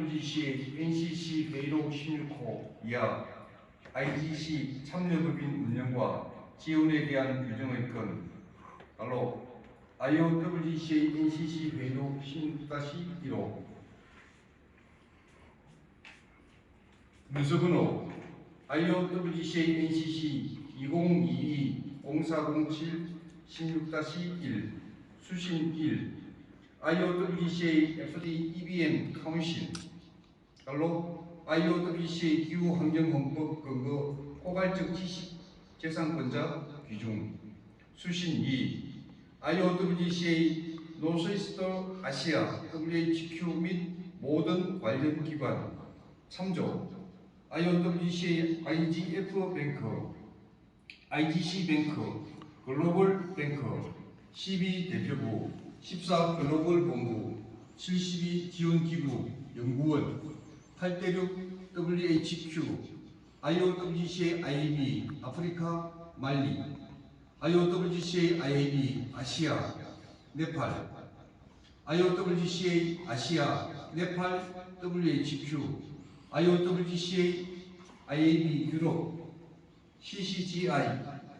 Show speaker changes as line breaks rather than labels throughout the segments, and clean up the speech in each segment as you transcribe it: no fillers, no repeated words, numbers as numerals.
IOWGC의 NCC 회의록 16호 이하 IGC 참여법인 운영과 지원에 대한 규정의 건 바로 IOWGC의 NCC 회의록 16-1호 문서번호 IOWGC의 NCC 2022-0407-16-1 수신 1 IOWGC의 FD EBM 카운실 IOWGC의 기후환경헌법 근거 포괄적 지식재산권자 규정 수신 2 IOWGC의 노스이스트 아시아 WHQ 및 모든 관련 기관 참조 IOWGC의 IGF 뱅크, IGC 뱅크, 글로벌 뱅크, 12 대표부, 14 글로벌 본부, 72 지원기구 연구원, 8대륙 WHQ, IOWGC의 IAB 아프리카 말리, IOWGC의 IAB 아시아 네팔, IOWGC의 아시아 네팔 WHQ, IOWGC의 IAB 유럽, CCGI,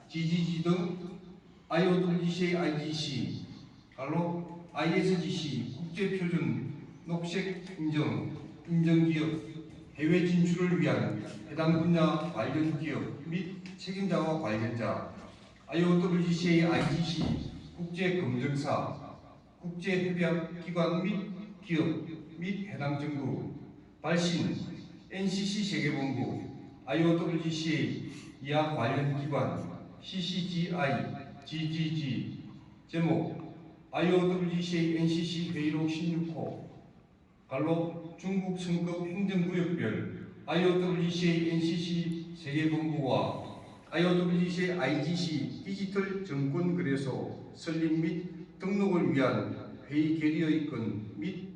GGG 등 IOWGC의 IGC, ISGC 국제표준 녹색 인정기업 해외 진출을 위한 해당 분야 관련 기업 및 책임자와 관련자, IOWGC의 IGC 국제검증사, 국제협약기관 및 기업 및 해당 정부, 발신, NCC 세계본부, IOWGC의 이하 관련 기관, CCGI, GGG, 제목, IOWGC의 NCC 회의록 16호, 중국 성급 행정구역별 IOWGC의 NCC 세계본부와 IOWGC의 IGC 디지털 정권거래소 설립 및 등록을 위한 회의 결의의 건 및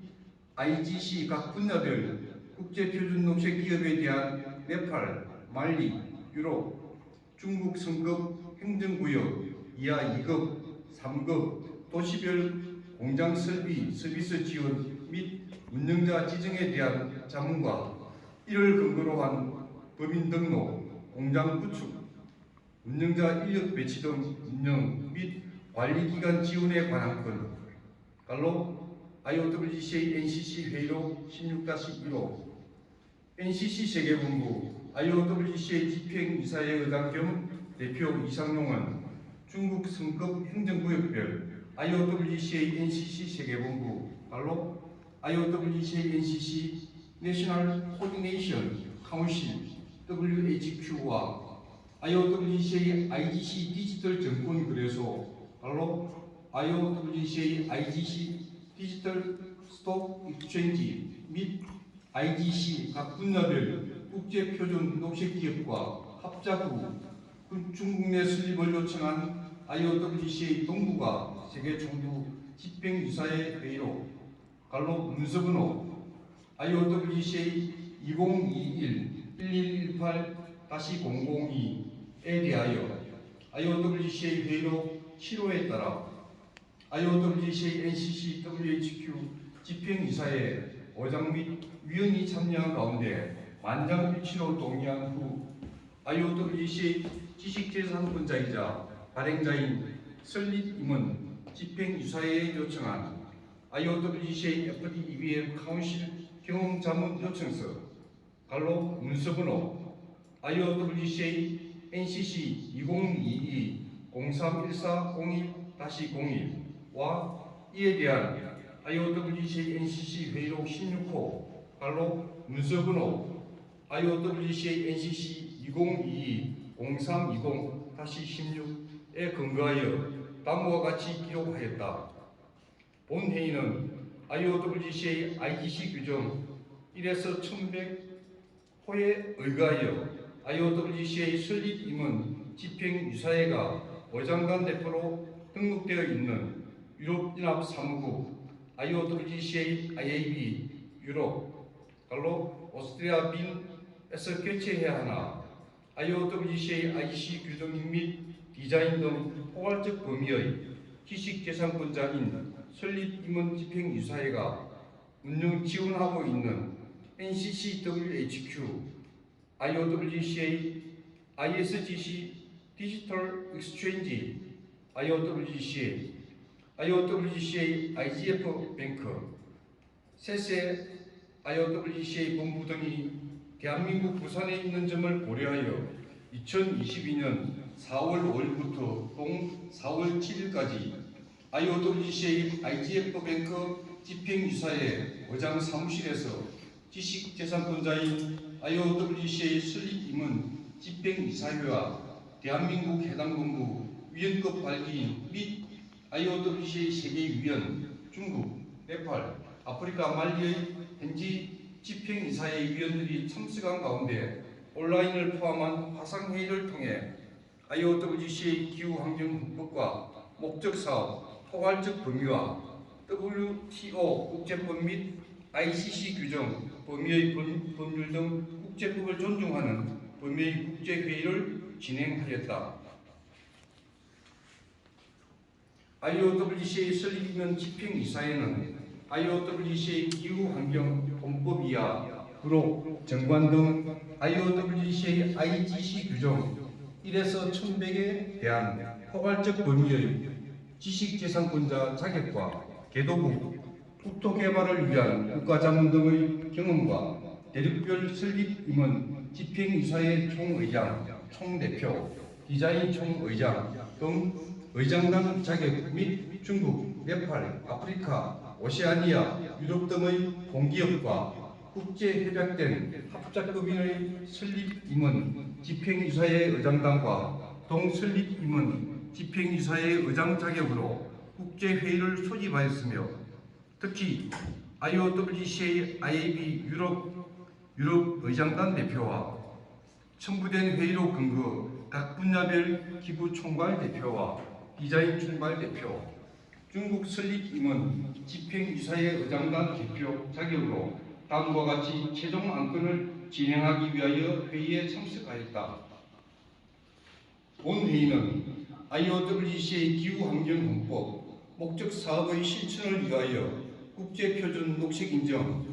IGC 각 분야별 국제표준 녹색기업에 대한 네팔, 말리, 유럽, 중국 성급 행정구역 이하 2급, 3급 도시별 공장 설비, 서비스 지원 및 운영자 지정에 대한 자문과 이를 근거로 한 법인 등록, 공장 구축, 운영자 인력 배치 등 운영 및 관리기관 지원에 관한 건 IOWGC의 NCC 회의록 16-1호 NCC 세계본부 IOWGC의 집행이사회 의장 겸 대표 이상용은 중국 성급 행정구역별 IOWGC의 NCC 세계본부 IOWGC의 NCC 내셔널 코디네이션 카운실 WHQ와 IOWGC의 IGC 디지털 정권거래소 IOWGC의 IGC 디지털 스톡 익스체인지 및 IGC 각 분야별 국제표준 녹색기업과 합작 후 중국 내 설립을 요청한 IOWGC의 동부가 세계총부 집행이사회 회의록 문서번호 IOWGC의 2021-1118-002에 대하여 IOWGC의 회의록 7호에 따라 IOWGC의 NCC WHQ 집행이사회 의장 및 위원이 참여한 가운데 만장일치로 동의한 후 IOWGC의 지식재산권자이자 발행자인 설립임은 집행이사회에 요청한 IOWGC의 FD EBM 카운실 경험자문 요청서 문서번호 IOWGC의 NCC 2022-031401-01와 이에 대한 IOWGC의 NCC 회의록 16호 문서번호 IOWGC의 NCC 2022-0320-16에 근거하여 다음과 같이 기록하였다. 본회의는 IOWGC의 IGC 규정 1에서 1100호에 의거하여 IOWGC의 설립임은 집행이사회가 의장단 대표로 등록되어 있는 유럽연합 사무국 IOWGC의 IAB 유럽 오스트리아 빈에서 개최해야 하나 IOWGC의 IGC 규정 및 디자인 등 포괄적 범위의 지식재산권자인 설립임원 집행이사회가 운영 지원하고 있는 NCCWHQ, IOWCA, ISGC 디지털 익스체인지, IOWCA, IGF 뱅크, 세세 IOWCA 본부 등이 대한민국 부산에 있는 점을 고려하여 2022년 4월 5일부터 동 4월 7일까지 IOWCA IGF 뱅크 집행이사의 의장 사무실에서 지식재산권자인 IOWCA 설립 임원 집행이사회와 대한민국 해당 본부 위원급 발기인 및 IOWCA 세계위원, 중국, 네팔, 아프리카 말리의 현지 집행이사회 위원들이 참석한 가운데 온라인을 포함한 화상회의를 통해 IOWCA 기후환경헌법과 목적사업, 포괄적 범위와 WTO 국제법 및 ICC 규정, 범위의 법률 등 국제법을 존중하는 범위의 국제회의를 진행하였다. IOWCA 설립이면 집행이사회는 IOWCA 기후환경헌법 이하로 정관 등 IOWCA IGC 규정 1에서 1100에 대한 포괄적 범위의 지식재산권자 자격과 개도국, 국토개발을 위한 국가자문 등의 경험과 대륙별 설립 임원 집행이사회 총의장, 총대표, 디자인 총의장 등 의장단 자격 및 중국, 네팔, 아프리카, 오세아니아, 유럽 등의 공기업과 국제 협약된 합작법인의 설립 임원 집행이사회 의장단과 동설립 임원 집행이사회 의장 자격으로 국제회의를 소집하였으며 특히 IOWCA IAB 유럽 의장단 대표와 첨부된 회의로 근거 각 분야별 기부 총괄 대표와 디자인 총괄 대표, 중국 설립 임원 집행이사회 의장단 대표 자격으로 다음과 같이 최종 안건을 진행하기 위하여 회의에 참석하였다. 본 회의는 IOWCA 기후환경헌법 목적 사업의 실천을 위하여 국제표준 녹색인정,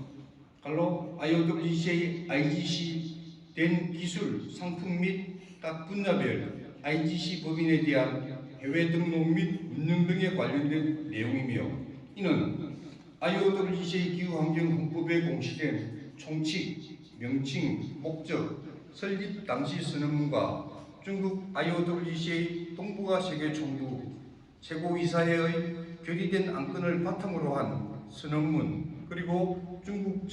IOWCA IGC 된 기술, 상품 및 각 분야별 IGC 법인에 대한 해외 등록 및 운영 등에 관련된 내용이며 이는 IOWCA 기후환경헌법에 공시된 총칙, 명칭, 목적, 설립 당시 선언문과 중국 IOWCA 동북아 세계총부 최고이사회의 결의된 안건을 바탕으로 한 선언문 그리고 중국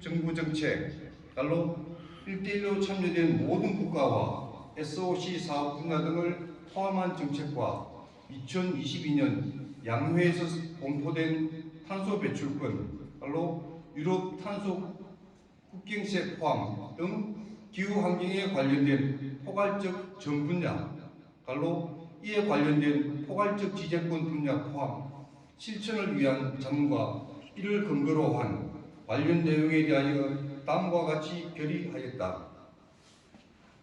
정부 정책, 1대1로 참여된 모든 국가와 SOC 사업 분야 등을 포함한 정책과 2022년 양회에서 공포된 탄소 배출권, 유럽 탄소 국경세 포함 등 기후 환경에 관련된 포괄적 전 분야, 이에 관련된 포괄적 지재권 분야 포함 실천을 위한 자문과 이를 근거로 한 관련 내용에 대하여 다음과 같이 결의하였다.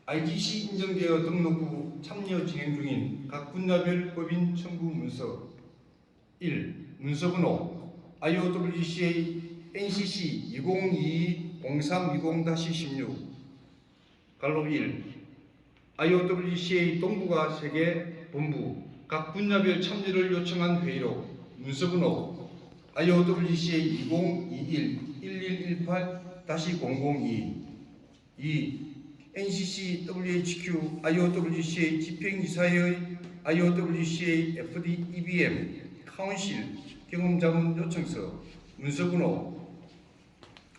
IGC 인정되어 등록 후 참여 진행 중인 각 분야별 법인 첨부 문서 1. 문서번호 IOWCA NCC 2022-0320-16 1. IOWCA 동북아 세계 본부 각 분야별 참여를 요청한 회의로 문서번호 IOWCA 2021-1118-002 2. NCC/WHQ IOWCA 집행이사회의 IOWCA FD EBM 카운실 경험자문 요청서 문서번호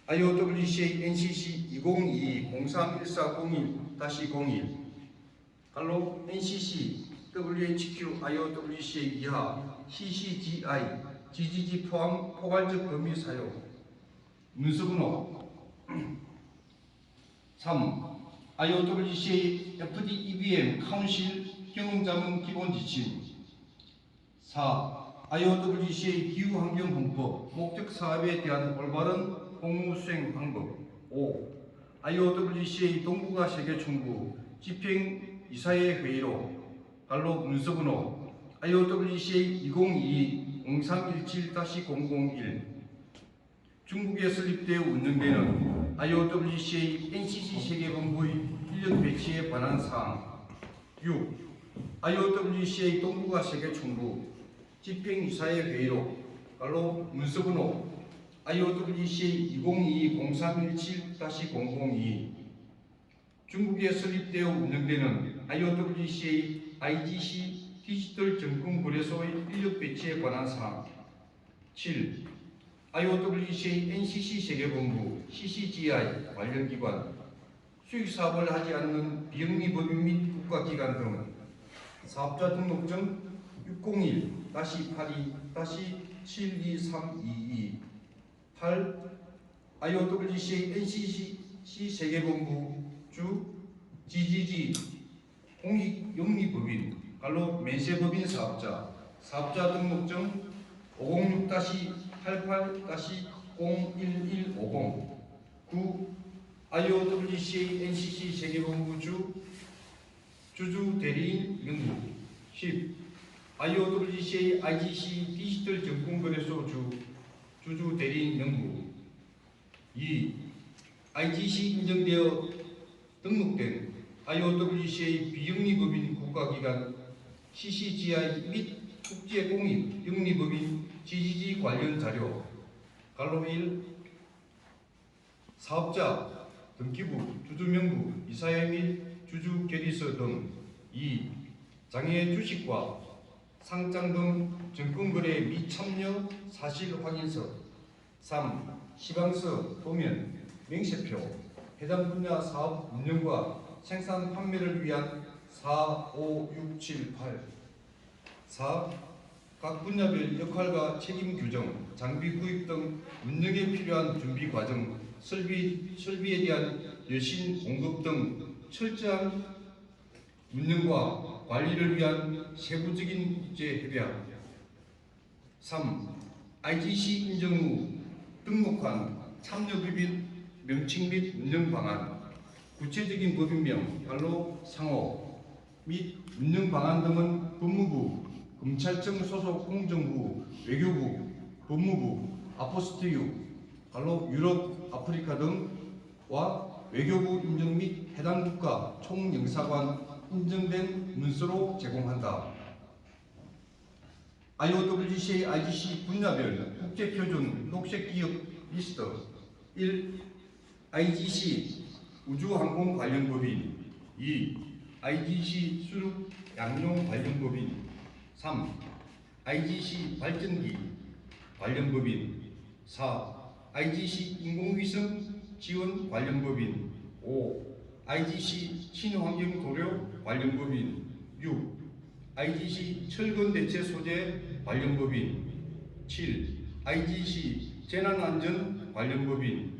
IOWCA NCC 2022-031401-01 NCC WHQ IOWCA 이하 CCGI GGG 포함 포괄적 범위 사용 문서번호 3. IOWCA FD EBM 카운실 경험자문 기본 지침 4. IOWCA 기후환경헌법 목적 사업에 대한 올바른 공무 수행 방법 5. IOWCA 동북아 세계총부 집행이사회 회의로 문서번호 IOWCA 2022-0317-001 중국에 설립되어 운영되는 IOWCA NCC 세계본부의 인력 배치에 관한 사항. 6. IOWCA 동북아 세계총부 집행이사회 회의록 문서번호 IOWCA 2022-0317-002 중국에 설립되어 운영되는 IOWCA IGC 디지털 정권 거래소의 인력 배치에 관한 사항. 7. IOWCA NCC 세계본부 CCGI 관련 기관 수익사업을 하지 않는 비영리 법인 및 국가기관 등 사업자 등록증 601-82-72322 8. IOWCA NCC 세계본부 주 GGG 공익영리법인 면세법인 사업자 등록증 506-88-0110 9. IOWCA NCC 세계본부 주주 대리인 명부 10. IOWCA IGC 디지털 정권거래소 주주 대리인 명부 2. IGC 인정되어 등록된 IOWCA 비영리법인 국가기관 CCGI 및 국제공익영리법인 GGG 관련 자료 1. 사업자 등기부, 주주명부, 이사회 및 주주결의서 등 2. 장애 주식과 상장 등 증권거래 미참여 사실 확인서 3. 시방서, 도면, 명세표, 해당 분야 사업 운영과 생산 판매를 위한 4, 5, 6, 7, 8 4. 각 분야별 역할과 책임 규정, 장비 구입 등 운영에 필요한 준비 과정, 설비에 대한 여신 공급 등 철저한 운영과 관리를 위한 세부적인 국제 협약 3. IGC 인정 후 등록한 참여법인 명칭 및 운영 방안, 구체적인 법인명, 상호 및 운영 방안 등은 법무부, 검찰청 소속 공정부, 외교부, 법무부, 아포스티유, 유럽, 아프리카 등과 외교부 인정 및 해당 국가 총영사관 인정된 문서로 제공한다. IOWCA IGC 분야별 국제표준 녹색기업 리스트 1. IGC 우주항공 관련 법인 2. IGC 수륙 양용 관련 법인 3. IGC 발전기 관련 법인 4. IGC 인공위성 지원 관련 법인 5. IGC 친환경 도료 관련 법인 6. IGC 철근 대체 소재 관련 법인 7. IGC 재난안전 관련 법인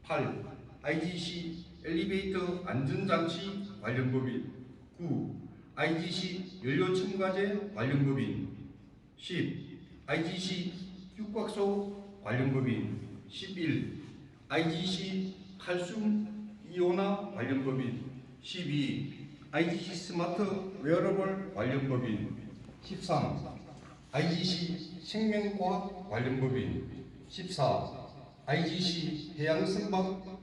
8. IGC 엘리베이터 안전장치 관련 법인 9. IGC 연료 첨가제 관련 법인 10. IGC 육각소 관련 법인 11. IGC 칼슘 이온화 관련 법인 12. IGC 스마트 웨어러블 관련 법인 13. IGC 생명과학 관련 법인 14. IGC 해양선박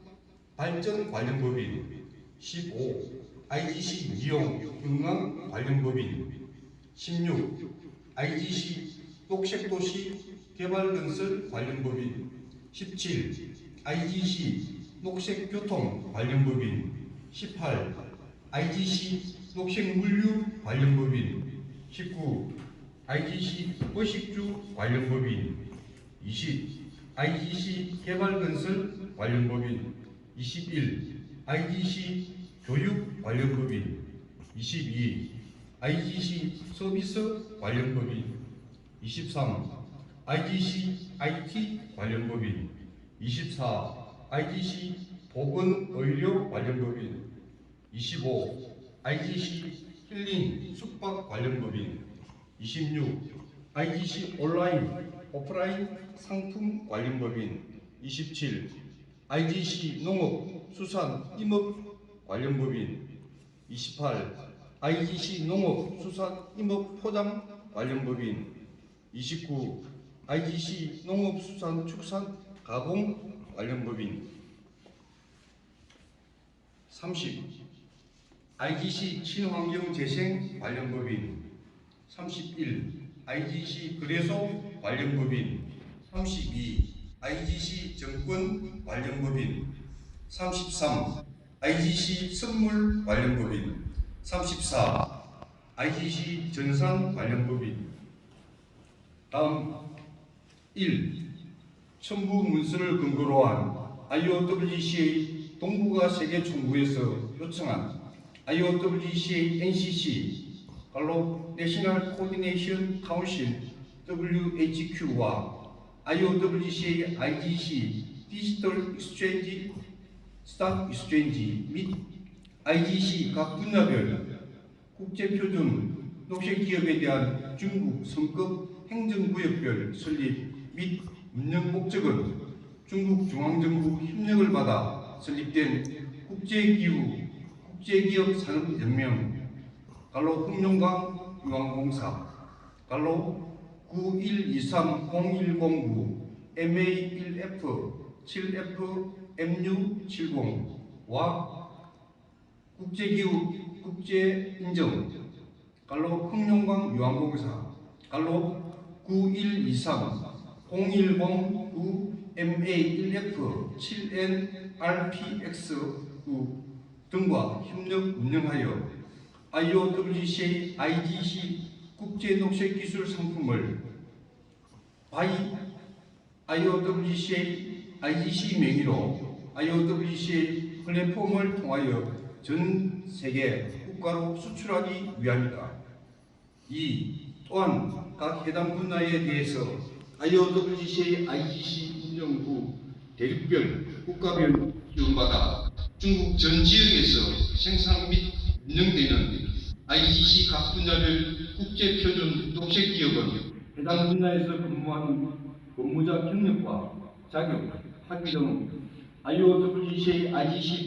발전 관련 법인 15. IGC 미용 경강 관련 법인 16. IGC 녹색도시 개발건설 관련 법인 17. IGC 녹색교통 관련 법인 18. IGC 녹색물류 관련 법인 19. IGC 의식주 관련 법인 20. IGC 개발건설 관련 법인 21. IGC 교육 관련 법인 22. IGC 서비스 관련 법인 23. IGC IT 관련 법인 24. IGC 보건의료 관련 법인 25. IGC 힐링 숙박 관련 법인 26. IGC 온라인 오프라인 상품 관련 법인 27. IGC 농업 수산 임업 관련 법인 28. IGC 농업 수산 임업 포장 관련 법인 29. IGC 농업 수산 축산 가공 관련 법인 30. IGC 친환경 재생 관련 법인 31. IGC 거래소 관련 법인 32. IGC 정권 관련 법인 33. IGC 선물 관련 법인 34. IGC 전산 관련 법인. 다음 1. 첨부 문서를 근거로 한 IOWCA 동북아 세계 총부에서 요청한 IOWCA NCC National Coordination Council WHQ와 IOWCA IGC 디지털 익스체인지 스탁 익스체인지 및 IGC 각 분야별 국제표준 녹색기업에 대한 중국 성급 행정구역별 설립 및 운영 목적은 중국 중앙정부 협력을 받아 설립된 국제기업 산업연맹 흥룡강 유황공사 91230109 MA1F 7F MU70와 국제인정 흥룡강 유황공사 91230109 MA1F 7NRPX9 등과 협력 운영하여 IOWCA IGC 국제녹색기술 상품을 IOWCA IGC 명의로 IOWCA 플랫폼을 통하여 전 세계 국가로 수출하기 위함이다. 2. 또한 각 해당 분야에 대해서 IOWCA IGC 운영부 대륙별 국가별 지원받아 중국 전 지역에서 생산 및 운영되는 IGC 각 분야별 국제표준 녹색기업은 해당 분야에서 근무하는 근무자 경력과 자격, 학위 등 IOWCA IGC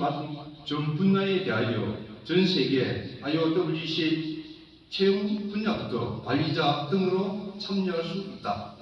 전 분야에 대하여 전 세계 IOWCA 채용 분야부터 관리자 등으로 참여할 수 있다.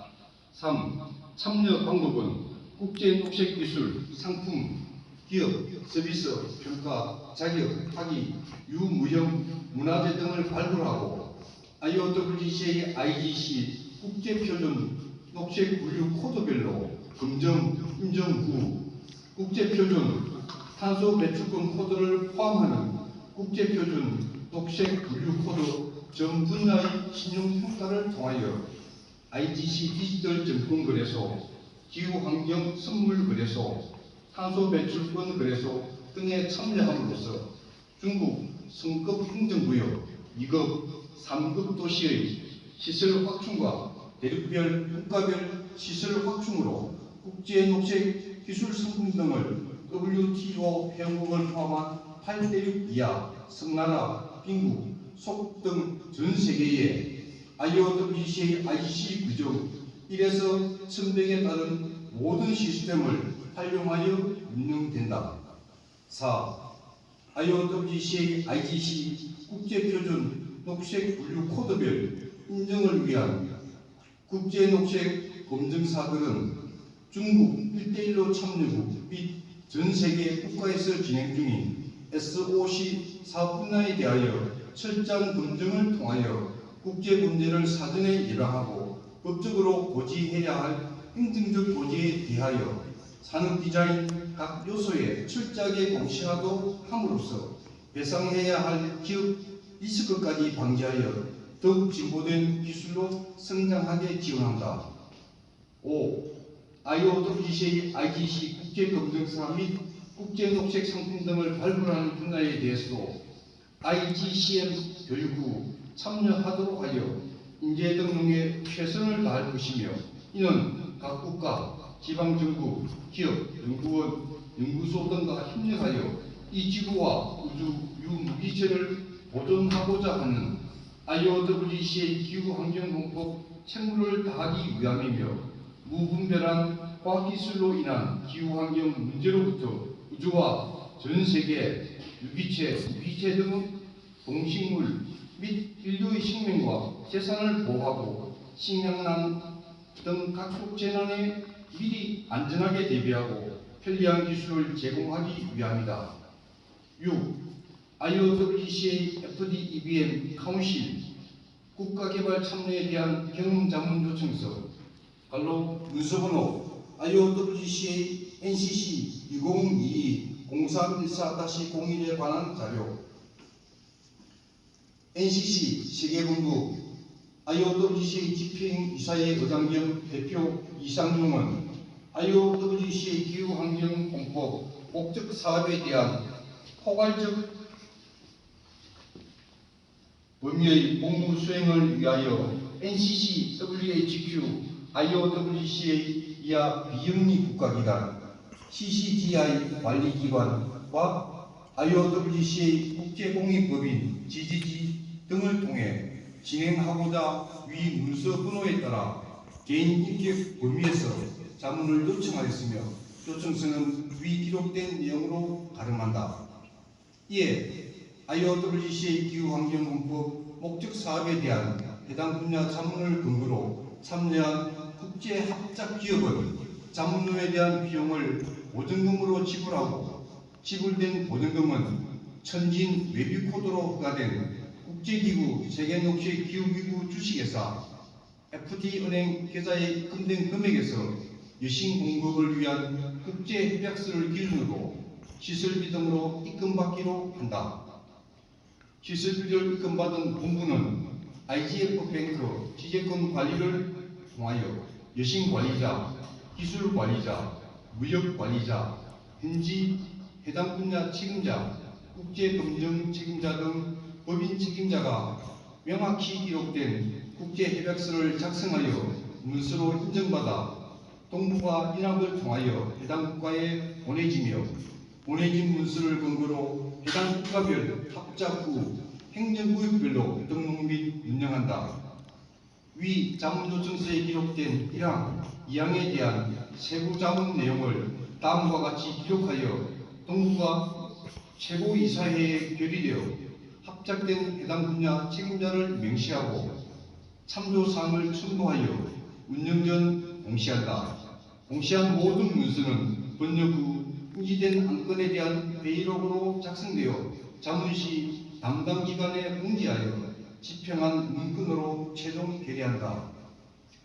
3. 참여 방법은 국제녹색기술, 상품, 기업, 서비스, 평가, 자격, 학위, 유무형, 문화재 등을 발굴하고 IOWCA IGC 국제표준 녹색분류 코드별로 검정, 인정 후 국제표준 탄소 배출권 코드를 포함하는 국제표준 녹색분류 코드 전 분야의 신용평가를 통하여 IGC 디지털 증권거래소, 기후환경 선물거래소, 탄소 배출권 거래소 등에 참여함으로써 중국 성급 행정구역 2급, 3급 도시의 시설 확충과 대륙별, 국가별 시설 확충으로 국제녹색 기술 상품 등을 WTO 회원국을 포함한 8대륙 이하, 섬나라, 빙국, 속 등 전 세계에 IOWCA IGC 규정 1에서 1100에 따른 모든 시스템을 활용하여 운영된다. 4. IOWCA IGC 국제표준 녹색 분류 코드별 인정을 위한 국제녹색 검증사들은 중국 1대1로 참여국 및 전 세계 국가에서 진행 중인 SOC 사업 분야에 대하여 철저한 검증을 통하여 국제 문제를 사전에 예방하고 법적으로 고지해야 할 행정적 고지에 대하여 산업 디자인 각 요소에 철저하게 공시하도록 함으로써 배상해야 할 기업 리스크까지 방지하여 더욱 진보된 기술로 성장하게 지원한다. 5. IOWCA IGC 국제검증사 및 국제녹색 상품 등을 발굴하는 분야에 대해서도 IGCM 교육 후 참여하도록 하여 인재 등록에 최선을 다할 것이며 이는 각 국가, 지방정부, 기업, 연구원, 연구소 등과 협력하여 이 지구와 우주 유무기체를 보존하고자 하는 IOWCA 기후환경공법 책무를 다하기 위함이며 무분별한 과학기술로 인한 기후환경 문제로부터 우주와 전 세계 유기체, 무기체 등의 동식물 및 인류의 생명과 재산을 보호하고 식량난 등 각국 재난에 미리 안전하게 대비하고 편리한 기술을 제공하기 위함이다. 6. IOWCA FD EBM 카운실 국가개발 참여에 대한 경영 자문 요청서 갈로 문서번호 IOWCA NCC 2022-0314-01에 관한 자료 NCC 세계본부 IOWCA 집행이사회 의장겸 대표 이상용은 IOWCA 기후환경공법 목적 사업에 대한 포괄적 범위의 공무 수행을 위하여 NCC, WHQ, IOWCA 이하 비영리 국가기관, CCGI 관리기관과 IOWCA 국제공익법인 GGG 등을 통해 진행하고자 위 문서 번호에 따라 개인 인격 범위에서 자문을 요청하였으며 요청서는 위 기록된 내용으로 가름한다. 이에 IOWCA 기후환경공법 목적 사업에 대한 해당 분야 자문을 근거로 참여한 국제합작기업은 자문료에 대한 비용을 보증금으로 지불하고 지불된 보증금은 천진 웨비코드로 부과된 국제기구 세계녹색기후기구 주식회사 FD은행 계좌에 입금된 금액에서 여신 공급을 위한 국제협약서를 기준으로 시설비 등으로 입금받기로 한다. 시설비를 입금받은 본부는 IGF뱅크 지재권 관리를 통하여 여신관리자, 기술관리자, 무역관리자, 현지 해당 분야 책임자, 국제금융 책임자 등 법인 책임자가 명확히 기록된 국제협약서를 작성하여 문서로 인정받아 동부가 인합을 통하여 해당 국가에 보내지며 보내진 문서를 근거로 해당 국가별 합작구 행정구역별로 등록 및 운영한다. 위 자문 요청서에 기록된 1항, 2항에 대한 세부 자문 내용을 다음과 같이 기록하여 동부가 최고이사회에 결의되어 합작된 해당 분야 책임자를 명시하고 참조사항을 첨부하여 운영 전 공시한다. 공시한 모든 문서는 번역 후 인지된 안건에 대한 회의록으로 작성되어 자문 시 담당 기관에 공지하여 집행한 문건으로 최종 결의한다.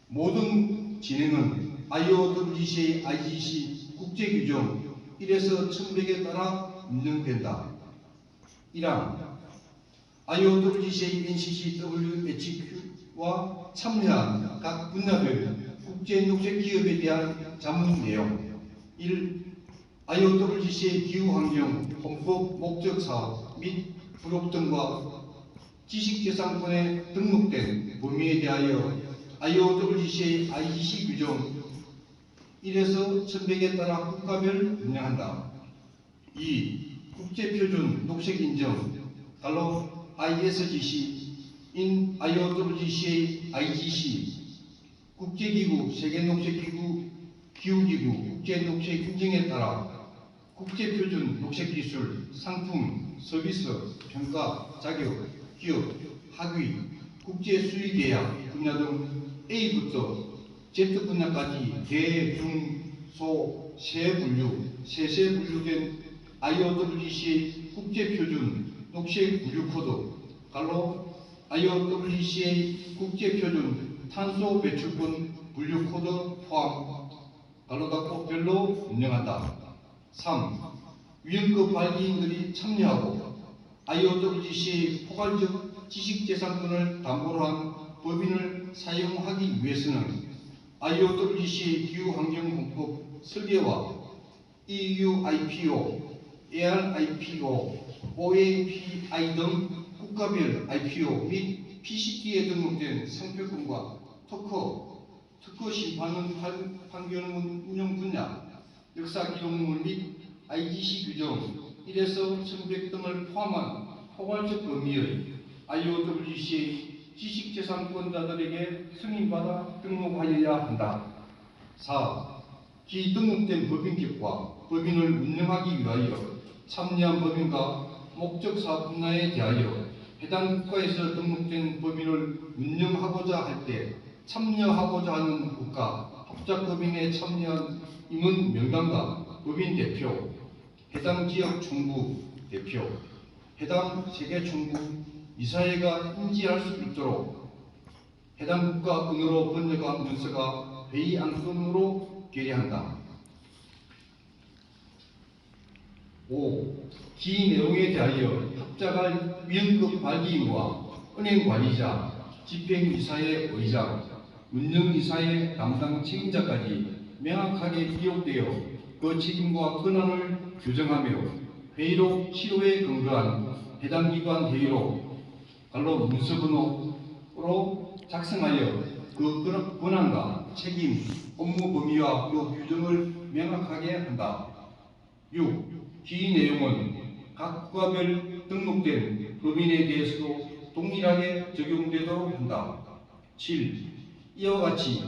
모든 진행은 IOWCA IGC 국제규정 1에서 1100에 따라 운영된다. 1항 IOWCA NCC WHQ와 참여한 각 분야별 국제녹색기업에 대한 자문 내용 1. IOWCA 기후환경 헌법 목적 사업 및 부록 등과 지식재산권에 등록된 범위에 대하여 IOWCA IGC 규정 1에서 1100에 따라 국가별 운영한다. 2. 국제표준 녹색인정 달러 ISGC in IOWCA IGC 국제기구 세계녹색기구 기후기구 국제녹색인정에 따라 국제표준 녹색기술, 상품, 서비스, 평가, 자격, 기업, 학위, 국제수의계약 분야 등 A부터 Z 분야까지 대, 중, 소, 세 분류, 세세 분류된 IOWCA 국제표준 녹색 분류코드, 갈로 IOWCA 국제표준 탄소 배출권 분류코드 포함, 갈로 닫고 별로 운영한다. 3. 위헌급 발기인들이 참여하고 IOWCA 포괄적 지식재산권을 담보로 한 법인을 사용하기 위해서는 IOWCA 기후환경공법 설계와 EU IPO, ARIPO, OAPI 등 국가별 IPO 및 PCT에 등록된 상표권과 특허 심판은 판결문 운영 분야, 역사 기록물 및 IGC 규정 1에서 1100 등을 포함한 포괄적 범위의 IOWCA 지식재산권자들에게 승인받아 등록하여야 한다. 4. 기등록된 법인격과 법인을 운영하기 위하여 참여한 법인과 목적 사업 분야에 대하여 해당 국가에서 등록된 법인을 운영하고자 할 때 참여하고자 하는 국가 합작법인에 참여한 임원 명단과 법인 대표, 해당 지역 총무 대표, 해당 세계 총무 이사회가 인지할 수 있도록 해당 국가 언어로 번역한 문서가 회의 안건으로 결의한다. 5. 기 내용에 대하여 합작할 위원급 발기인과 은행 관리자, 집행이사의 의장, 운영이사의 담당 책임자까지 명확하게 기록되어 그 책임과 권한을 규정하며 회의록 실효에 근거한 해당 기관 회의록 문서번호로 작성하여 그 권한과 책임, 업무 범위와 그 규정을 명확하게 한다. 6. 기 내용은 각 국가별 등록된 법인에 대해서도 동일하게 적용되도록 한다. 7. 이와 같이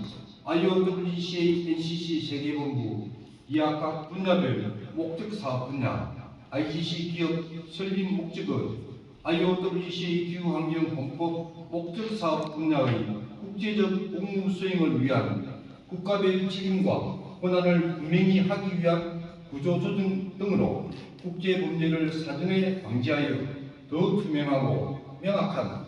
IOWCA NCC 세계본부 이하 각 분야별 목적 사업 분야, IGC 기업 설립 목적은 IOWCA 기후환경헌법 목적 사업 분야의 국제적 공무 수행을 위한 국가별 책임과 권한을 분명히 하기 위한 구조조정 등으로 국제범죄를 사전에 방지하여 더 투명하고 명확한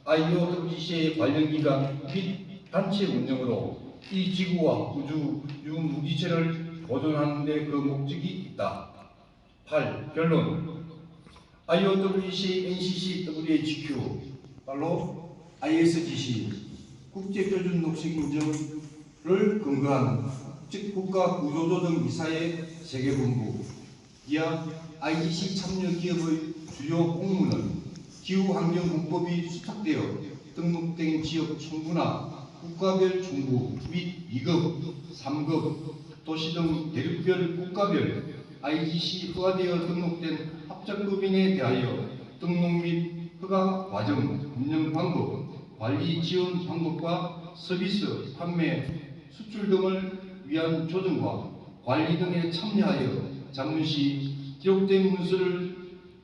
IOWCA 관련 기관 및 단체 운영으로 이 지구와 우주 유무기체를 보존하는 데 그 목적이 있다. 8. 결론. IOWCA NCC WHQ ISGC 국제표준 녹색 인증을 근거한 국가 구조조정 이사의 세계본부 이하 IGC 참여 기업의 주요 공무는 기후환경헌법이 수탁되어 등록된 지역 총부나 국가별 총부 및 2급, 3급, 도시 등 대륙별 국가별 IGC 허가되어 등록된 합작법인에 대하여 등록 및 허가 과정, 운영 방법, 관리 지원 방법과 서비스, 판매, 수출 등을 위한 조정과 관리 등에 참여하여 자문시 기록된 문서를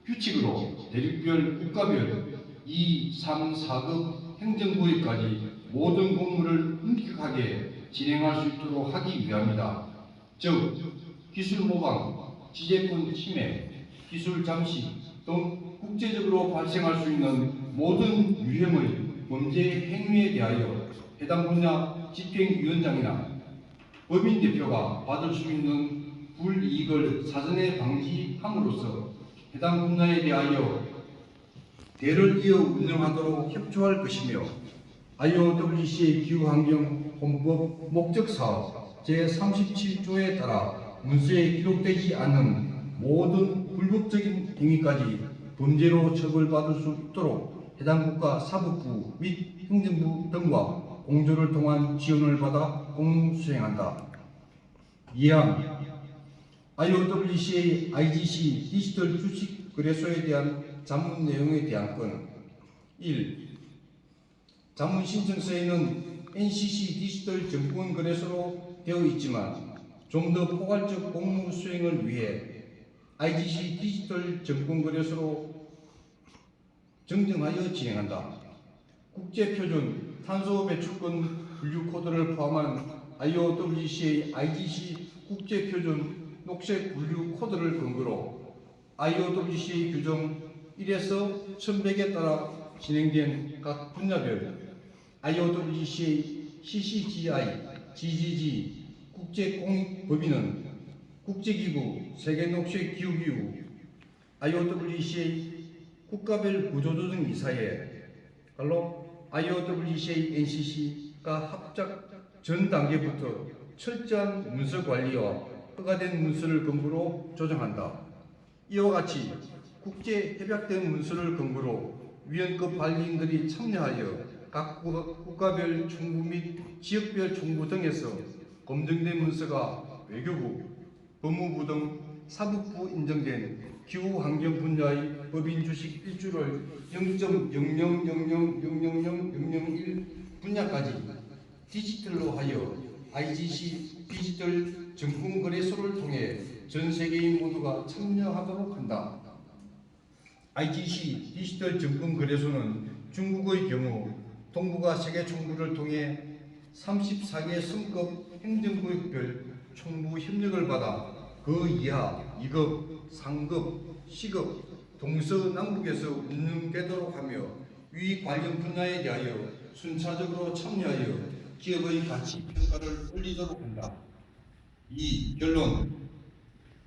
규칙으로 대륙별 국가별 2, 3, 4급 행정부에까지 모든 공무를 엄격하게 진행할 수 있도록 하기 위함이다. 즉, 기술 모방, 지재권 침해, 기술 잠시 등 국제적으로 발생할 수 있는 모든 유형의 범죄 행위에 대하여 해당 분야 집행위원장이나 법인 대표가 받을 수 있는 불이익을 사전에 방지함으로써 해당 분야에 대하여 대를 이어 운영하도록 협조할 것이며 IOWCA 기후환경헌법 목적사업 제37조에 따라 문서에 기록되지 않는 모든 불법적인 행위까지 범죄로 처벌받을 수 있도록 해당 국가 사법부 및 행정부 등과 공조를 통한 지원을 받아 공무 수행한다. 2항 IOWCA IGC 디지털 주식 거래소에 대한 자문 내용에 대한 건 1. 자문 신청서에는 NCC 디지털 증권 거래소로 되어 있지만 좀 더 포괄적 공무 수행을 위해 IGC 디지털 증권 거래소로 정정하여 진행한다. 국제표준 탄소 배출권 분류 코드를 포함한 IOWCA IGC 국제표준 녹색 분류 코드를 근거로 IOWCA 규정 1에서 1100에 따라 진행된 각 분야별 IOWCA CCGI, GGG 국제공익법인은 국제기구 세계녹색기후기구 IOWCA 국가별 구조조정 이사회 IOWCA NCC가 합작 전 단계부터 철저한 문서 관리와 허가된 문서를 근거로 조정한다. 이와 같이 국제 협약된 문서를 근거로 위원급 관리인들이 참여하여 각 국가별 총부 및 지역별 총부 등에서 검증된 문서가 외교부, 법무부 등 사법부 인정된 기후환경 분야의 법인 주식 일주를 0.00000001 분야까지 디지털로 하여 IGC 디지털 증권거래소를 통해 전 세계인 모두가 참여하도록 한다. IGC 디지털 증권거래소는 중국의 경우 동북아 세계 총부를 통해 34개 성급 행정구역별 총무 협력을 받아 그 이하 2급, 상급, 시급, 동서남북에서 운영되도록 하며 위 관련 분야에 대하여 순차적으로 참여하여 기업의 가치 평가를 올리도록 한다. 2. 결론.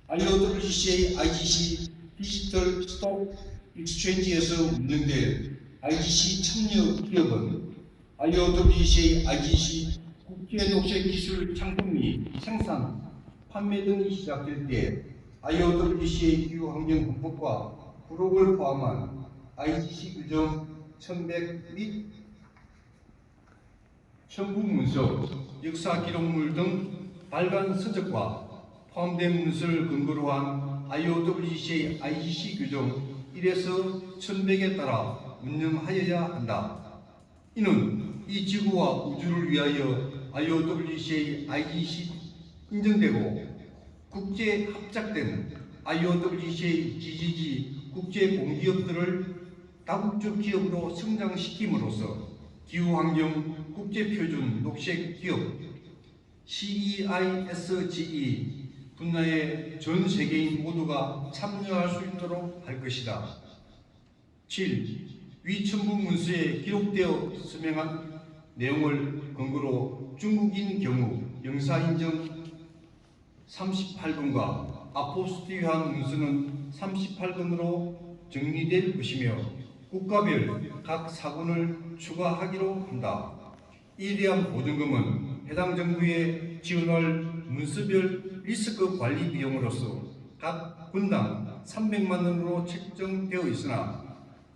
IOWCA IGC 디지털 스톡 익스체인지에서 운영될 IGC 참여 기업은 IOWCA IGC 국제 녹색 기술 창품 및 생산, 판매 등이 시작될 때 IOWCA 기후환경헌법과 부록을 포함한 IGC 규정 1100 및 첨부 문서, 역사 기록물 등 발간 서적과 포함된 문서를 근거로 한 IOWCA IGC 규정 1에서 1100에 따라 운영하여야 한다. 이는 이 지구와 우주를 위하여 IOWCA IGC 인정되고 국제 합작된 IOWCA GGG 국제 공기업들을 다국적 기업으로 성장시킴으로써 기후환경 국제표준 녹색 기업 CEISGE 분야에 전 세계인 모두가 참여할 수 있도록 할 것이다. 7. 위 첨부 문서에 기록되어 서명한 내용을 근거로 중국인 경우 영사인정 38번과 아포스티한 문서는 38번으로 정리될 것이며 국가별 각 사건을 추가하기로 한다. 이에 대한 보증금은 해당 정부에 지원할 문서별 리스크 관리 비용으로서 각 분당 300만 원으로 책정되어 있으나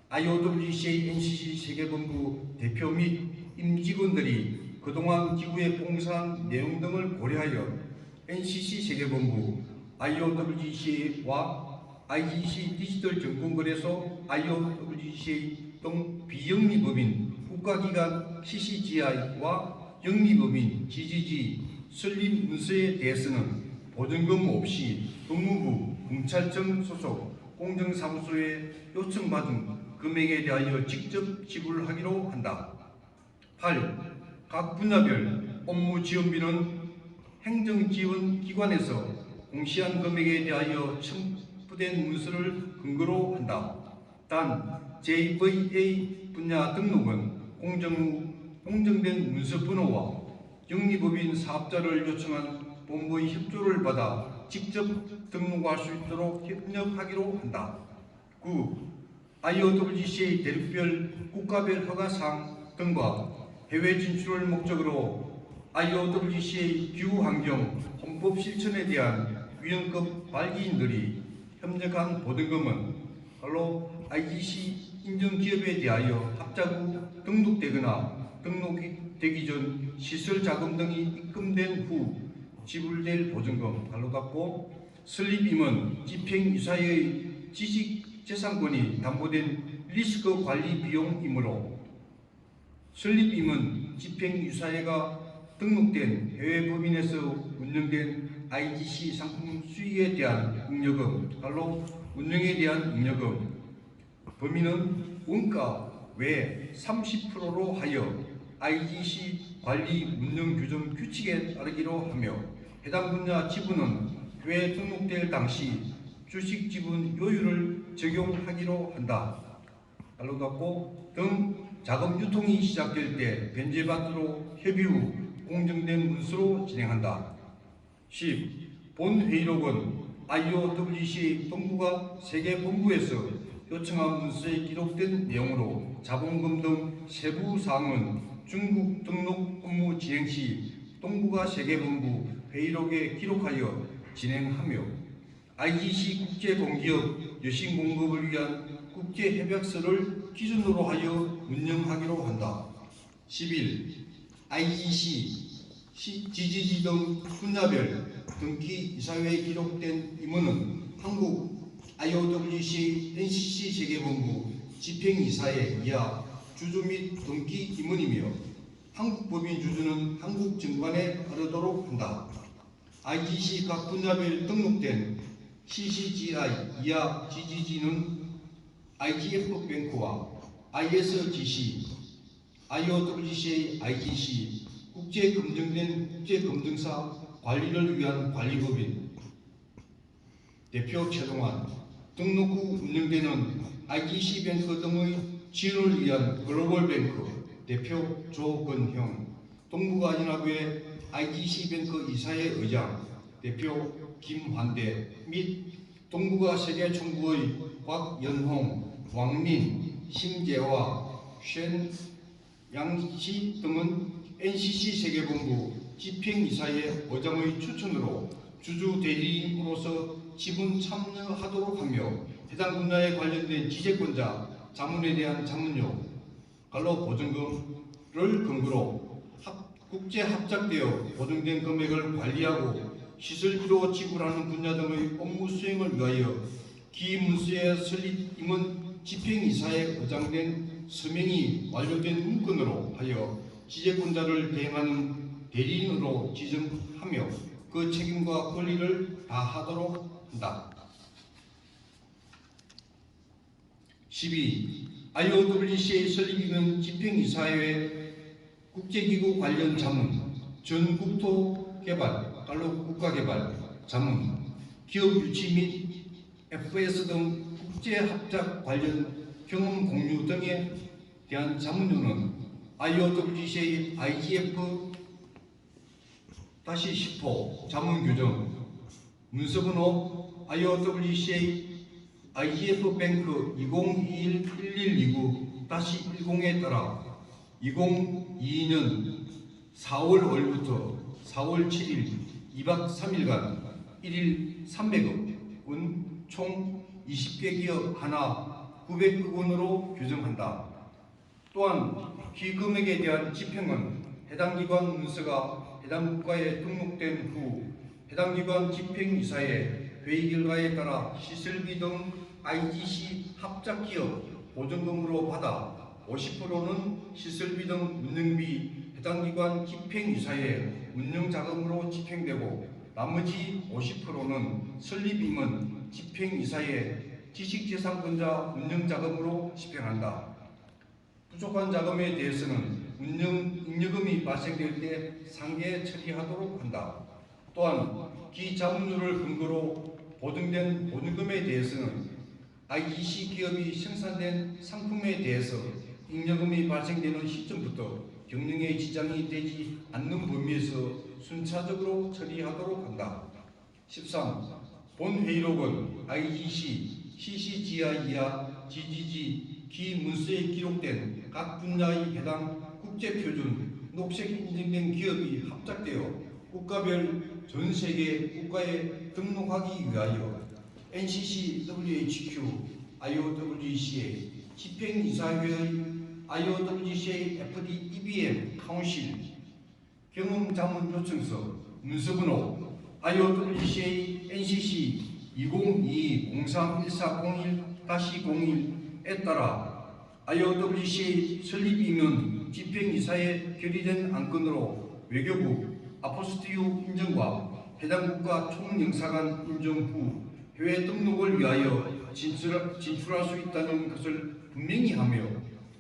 IOWCA NCC 세계본부 대표 및 임직원들이 그동안 기구에 봉사한 내용 등을 고려하여 NCC 세계본부, IOWCA와 IGC 디지털 정권거래소, IOWCA 등 비영리법인 국가기관 CCGI와 영리법인 GGG 설립 문서에 대해서는 보증금 없이 법무부, 검찰청 소속 공정사무소에 요청받은 금액에 대하여 직접 지불하기로 한다. 8. 각 분야별 업무 지원비는 행정지원기관에서 공시한 금액에 대하여 첨부된 문서를 근거로 한다. 단 JVA 분야 등록은 공정된 문서 번호와 영리법인 사업자를 요청한 본부의 협조를 받아 직접 등록할 수 있도록 협력하기로 한다. 9. IOWCA 대륙별 국가별 허가사항 등과 해외 진출을 목적으로 IOWCA 기후환경 헌법 실천에 대한 위원급 발기인들이 협력한 보증금은 바로 IGC 인정기업에 대하여 합작 후 등록되거나 등록되기 전 시설 자금 등이 입금된 후 지불될 보증금 발로 닫고 설립임은 집행유사의 지식재산권이 담보된 리스크 관리 비용이므로 설립임은 집행유사회가 등록된 해외 법인에서 운영된 IGC 상품 수익에 대한 잉여금, 발로 운영에 대한 잉여금, 범위는 원가 외 30%로 하여 IGC 관리 운영 규정 규칙에 따르기로 하며 해당 분야 지분은 해외 등록될 당시 주식 지분 요율을 적용하기로 한다. 발로 닫고 등 자금 유통이 시작될 때 변제받도록 협의 후 공정된 문서로 진행한다. 10. 본 회의록은 IOWCA 본부가 세계본부에서 요청한 문서에 기록된 내용으로 자본금 등 세부 사항은 중국 등록 업무 진행 시 동부가 세계본부 회의록에 기록하여 진행하며 IGC 국제공기업 여신 공급을 위한 국제협약서를 기준으로 하여 운영하기로 한다. 11. IGC, GGG 등 분야별 등기 이사회에 기록된 임원은 한국 IOWCA NCC 세계본부 집행이사회 이하 주주 및 등기 임원이며 한국법인 주주는 한국정관에 따르도록 한다. IGC 각 분야별 등록된 CCGI 이하 GGG는 IGF뱅크와 ISGC, IOWCA IGC, 국제 검증된 국제검증사 관리를 위한 관리법인 대표 최동환, 등록 후 운영되는 IDC뱅크 등의 지원을 위한 글로벌뱅크 대표 조건형, 동북아연합회 IDC뱅크 이사회 의장 대표 김환대 및 동북아 세계총부의 곽연홍, 왕민, 심재화, 쉔양씨 등은 NCC 세계본부 집행이사회 의장의 추천으로 주주 대리인으로서 지분 참여하도록 하며 해당 분야에 관련된 지재권자 자문에 대한 자문료 갈로 보증금을 근거로 국제 합작되어 보증된 금액을 관리하고 시설비로 지불하는 분야 등의 업무 수행을 위하여 기문서의 설립 임원 집행이사에 의장된 서명이 완료된 문건으로 하여 지재권자를 대행하는 대리인으로 지정하며 그 책임과 권리를 다하도록 한다. 12. IOWCA 설립임원 집행이사회 국제기구 관련 자문, 전국토 개발, 국가개발 자문, 기업 유치 및 FS 등 국제합작 관련 경험 공유 등에 대한 자문료는 IOWCA IGF-10호 자문 규정 문서번호 IOWCA IGF-뱅크 2021-1129-10에 따라 2022년 4월 5일부터 4월 7일 2박 3일간 1일 300억 원 총 20개 기업 하나 900억 원으로 규정한다. 또한 기금액에 대한 집행은 해당 기관 문서가 해당 국가에 등록된 후 해당 기관 집행이사의 회의 결과에 따라 시설비 등 IGC 합작기업 보증금으로 받아 50%는 시설비 등 운영비 해당 기관 집행이사의 운영자금으로 집행되고 나머지 50%는 설립임원 집행이사의 지식재산권자 운영자금으로 집행한다. 부족한 자금에 대해서는 잉여금이 발생될 때 상계 처리하도록 한다. 또한 기자문료를 근거로 보증된 보증금에 대해서는 IGC 기업이 생산된 상품에 대해서 잉여금이 발생되는 시점부터 경영에 지장이 되지 않는 범위에서 순차적으로 처리하도록 한다. 13. 본회의록은 IGC, CCGI와 GGG 기문서에 기록된 각 분야의 해당 국제표준 녹색 인증된 기업이 합작되어 국가별 전 세계 국가에 등록하기 위하여 NCC, WHQ, IOWCA, 집행이사회의 IOWCA FD EBM 카운실 경험자문 요청서 문서번호 IOWCA NCC 2022-031401-01에 따라 IOWCA 설립임원 집행이사에 결의된 안건으로 외교부 아포스티유 인정과 해당 국가 총영사관 인정 후 해외 등록을 위하여 진출할 수 있다는 것을 분명히 하며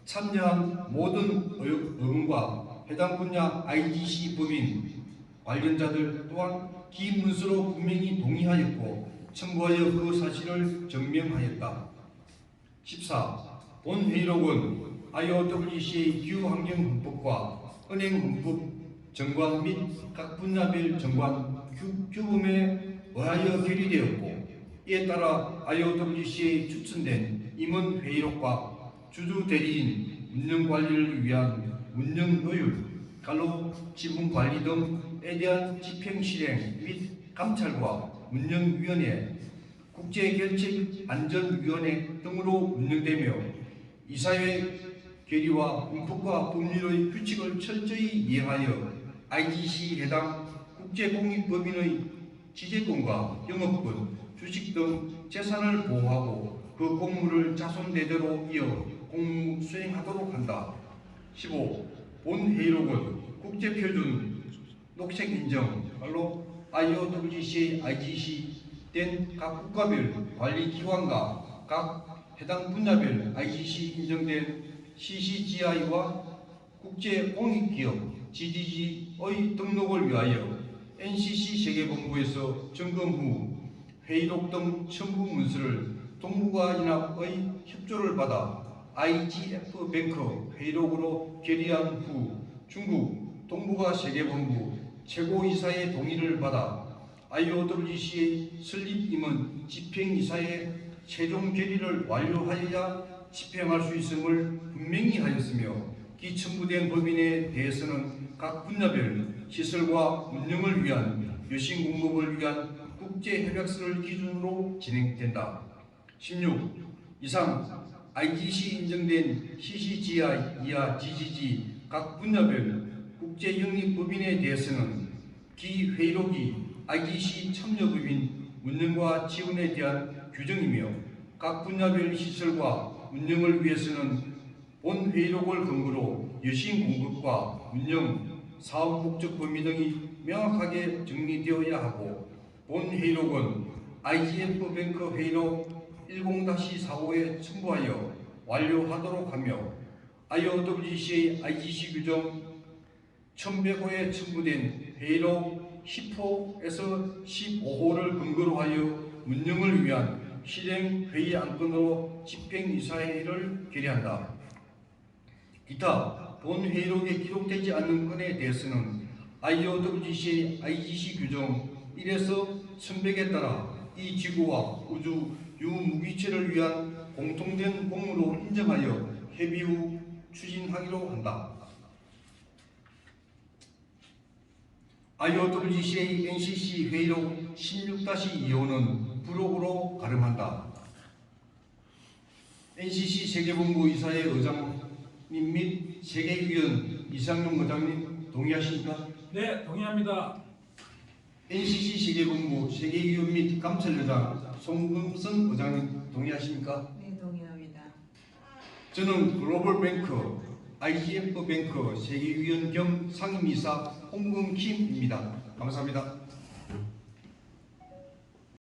참여한 모든 의원과 해당 분야 IGC 법인 관련자들 또한 기문서로 분명히 동의하였고 첨부하여 그 사실을 증명하였다. 14. 본회의록은 IOWCA 기후환경헌법과 은행헌법 정관 및 각 분야별 정관 규범에 의하여 결의되었고 이에 따라 IOWCA 추천된 임원회의록과 주주 대리인 운영관리를 위한 운영효율, 지분관리 등에 대한 집행실행 및 감찰과 운영위원회, 국제결책안전위원회 등으로 운영되며 이사회 결의와 헌법과 법률의 규칙을 철저히 이행하여 IGC 해당 국제공익법인의 지재권과 영업권, 주식 등 재산을 보호하고 그 공무를 자손 대대로 이어 공무 수행하도록 한다. 15. 본회의록은 국제표준 녹색인정 IOWCA IGC 된 각 국가별 관리기관과 각 해당 분야별 IGC 인정된 CCGI와 국제공익기업 GGG의 등록을 위하여 NCC 세계본부에서 점검 후 회의록 등 첨부 문서를 동북아연합의 협조를 받아 IGF-뱅크 회의록으로 결의한 후 중국 동북아 세계본부 최고이사의 동의를 받아 IOWC의 설립 임원 집행이사의 최종 결의를 완료하여야 집행할 수 있음을 분명히 하였으며 기 첨부된 법인에 대해서는 각 분야별 시설과 운영을 위한 여신 공급을 위한 국제협약서를 기준으로 진행된다. 16. 이상 IGC 인정된 CCGI 이하 GGG 각 분야별 국제영리법인에 대해서는 기 회의록이 IGC 참여법인 운영과 지원에 대한 규정이며 각 분야별 시설과 운영을 위해서는 본 회의록을 근거로 여신 공급과 운영, 사업 목적 범위 등이 명확하게 정리되어야 하고 본 회의록은 IGF-뱅크 회의록 10-45에 첨부하여 완료하도록 하며 IOWC의 IGC 규정 1100호에 첨부된 회의록 10호에서 15호를 근거로 하여 운영을 위한 실행 회의 안건으로 집행이사회를 결의한다. 기타 본 회의록에 기록되지 않는 건에 대해서는 IOWC의 IGC 규정 1에서 1100에 따라 이 지구와 우주 유무기체를 위한 공통된 공무로 인정하여 협의 후 추진하기로 한다. IOWC의 NCC 회의록 16-25는 부록으로 가름한다. NCC 세계본부 이사회 의장님 및 세계위원 이상용 의장님 동의하십니까?
네, 동의합니다.
NCC 세계본부 세계위원 및 감찰의장 송금선 의장님 동의하십니까?
네, 동의합니다.
저는 글로벌뱅크, IGF-뱅크 세계위원 겸 상임이사 홍금킴입니다. 감사합니다.